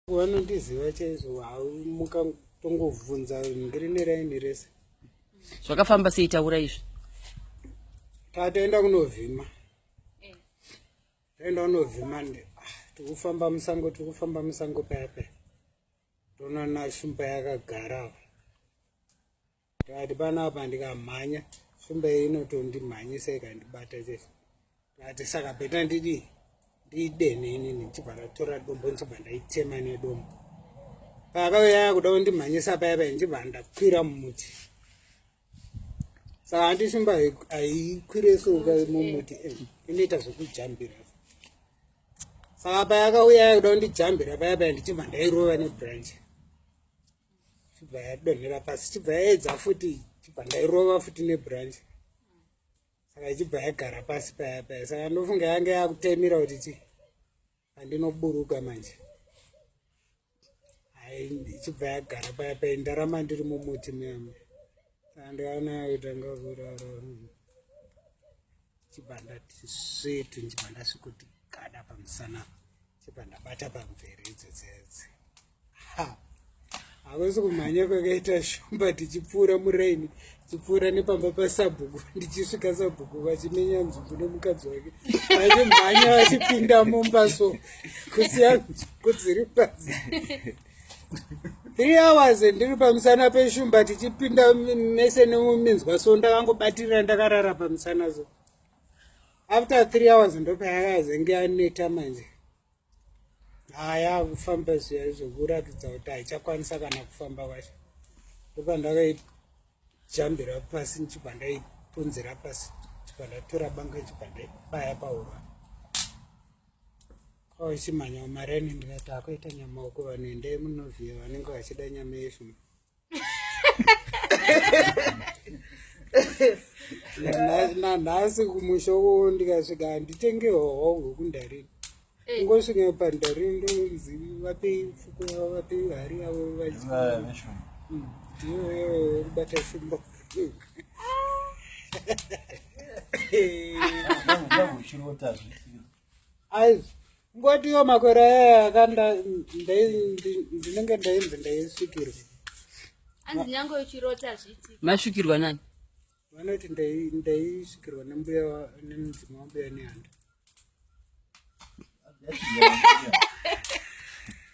Wanondiziva chaizvo mukatongovhunza ngiri neraini rese. Zvakafamba sei taura izvi? Tataenda kunovhima. Taenda kunovhima tikufamba musango paya. Tonoona shumba yakagara. Tati panapa ndikamhanya. Shumba iyi inotondimhanyisa ikandibata chese. Tati saka beta ndidene inini ndichibva ndatora dombo ndichibva ndaitema nedombo. Pakauya kuda kundimhanyisa paya ndichibva ndakwira mumuti. Saka handi shumba haikwire suka mumuti inoita zvokujambira. Saka payakauya kuda kundijambira paya ndichibva ndairova nebranch. Chibva yadonhera pasi chibva yaedza futi chibva ndairova futi nebranch. Saka ichibva yagara pasi paya. Saka ndofunga yange yakutemera kuti handinoburuka manje. Ichibva yagara paya ndarama ndiri mumuti muyamwe. Ndakaona kutanga kurara. Chibva ndati swetu ndichibva ndasvikuti kada pamusana. Chibva ndabata pamvere idzodzedzi. Hakusi kumhanya kwakaita shumba tichipfuura muraini. Tichipfuura nepamba pasabhuku. Ndichisvika sabhuku vachimenya nzungu nemukadzi wake. Vachimhanya vachipinda mumba so. Kusiya nzungu dziri pasi. 3 hours ndiri pamusana peshumba tichipinda mese nemuminzwa so ndakangobatirira ndakarara pamusana so. After 3 hours ndopayakazenge yaneta manje. Haya kufamba zviya zvokuratidza kuti haichakwanisa kana kufamba kwacho. Ndopa ndakaijambira pasi ndichibva ndaipunzira pasi. Ndichibva ndatora banga ndichibva ndaibaya paurwa. Kwauchimhanya mumaraini ndikati akaita nyamaoko vanhu endai munovhiya vanenge vachida nyama yeshumba. Nanhasi kumusho ndikasvika handitenge hwahwa hwekundarini. Ngosvika pandarini ndonzi vape fuko yavo vape hari yavo ndiyo kubata shumba. Ngotiwo makore aya akanda ndinenge ndainzi ndaisvikirwa. Anzi nyange uchirota zviti. Masvikirwa nani? Vanoti ndaisvikirwa nembuya nemudzimai wambuya nehanda.